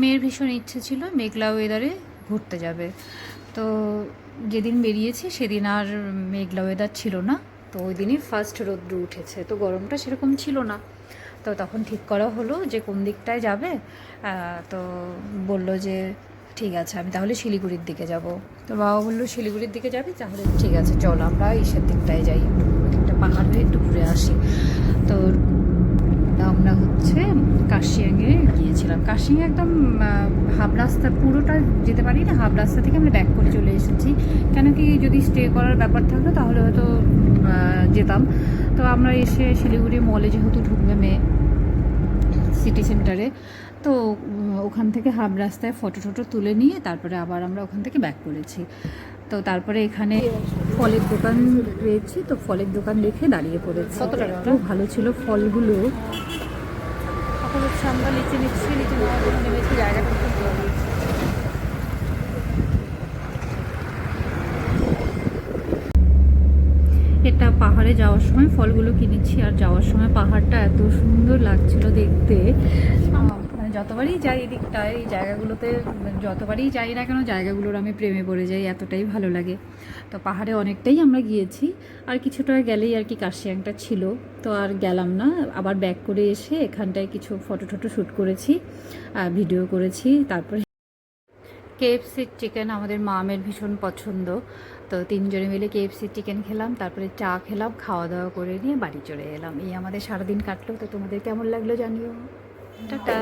মেয়ের ভীষণ ইচ্ছে ছিল মেঘলা ওয়েদারে ঘুরতে যাবে। তো যেদিন বেরিয়েছি সেদিন আর মেঘলা ওয়েদার ছিল না। তো ওই দিনই ফার্স্ট রোদ্দুর উঠেছে, তো গরমটা সেরকম ছিল না। তো তখন ঠিক করা হলো যে কোন দিকটায় যাবে। তো বলল যে ঠিক আছে, আমি তাহলে শিলিগুড়ির দিকে যাব। তো বাবা বললো শিলিগুড়ির দিকে যাবি, তাহলে ঠিক আছে চল আমরা ইসের দিকটায় যাই, ওই দিকটা পাহাড় হয়ে একটু ঘুরে আসি। তো আমরা হচ্ছে কার্শিয়াংয়ে গিয়েছিলাম। কার্শিয়াং একদম হাফ রাস্তা পুরোটা যেতে পারি না, হাফ রাস্তা থেকে আমরা ব্যাক করে চলে এসেছি। কেন কি যদি স্টে করার ব্যাপার থাকতো তাহলে হয়তো যেতাম। তো আমরা এসে শিলিগুড়ি মলে যেহেতু ঢুকবে মেয়ে সিটি সেন্টারে, তো ওখান থেকে হাফ রাস্তায় ফটো টটো তুলে নিয়ে তারপরে আবার আমরা ওখান থেকে ব্যাক করেছি। তো তারপরে এখানে ফলের দোকান পেয়েছি, তো ফলের দোকান দেখে দাঁড়িয়ে পড়েছি। কত টাকা? খুব ভালো ছিল ফলগুলো। এখন হচ্ছে আমরা লিচে নিচ্ছি, লিচে নেওয়ার জন্য নেমেছি, জায়গাটা খুব ভালো। এটা পাহাড়ে যাওয়ার সময় ফলগুলো কিনেছি, আর যাওয়ার সময় পাহাড়টা এত সুন্দর লাগছিল দেখতে। মানে যতবারই যাই এদিকটায় এই জায়গাগুলোতে, যতবারই যাই না কেন জায়গাগুলোর আমি প্রেমে পড়ে যাই, এতটাই ভালো লাগে। তো পাহাড়ে অনেকটাই আমরা গিয়েছি, আর কিছুটা গেলেই আর কি কার্শিয়াংটা ছিল। তো আর গেলাম না, আবার ব্যাক করে এসে এখানটায় কিছু ফটো টটো শ্যুট করেছি, ভিডিও করেছি। তারপরে কেএফসির চিকেন আমাদের মামের ভীষণ পছন্দ। তো তিনজনে মিলে কেএফসির চিকেন খেলাম, তারপরে চা খেলাম, খাওয়া দাওয়া করে নিয়ে বাড়ি চলে এলাম। এই আমাদের সারাদিন কাটলো। তো তোমাদের কেমন লাগলো জানিও। টাটা।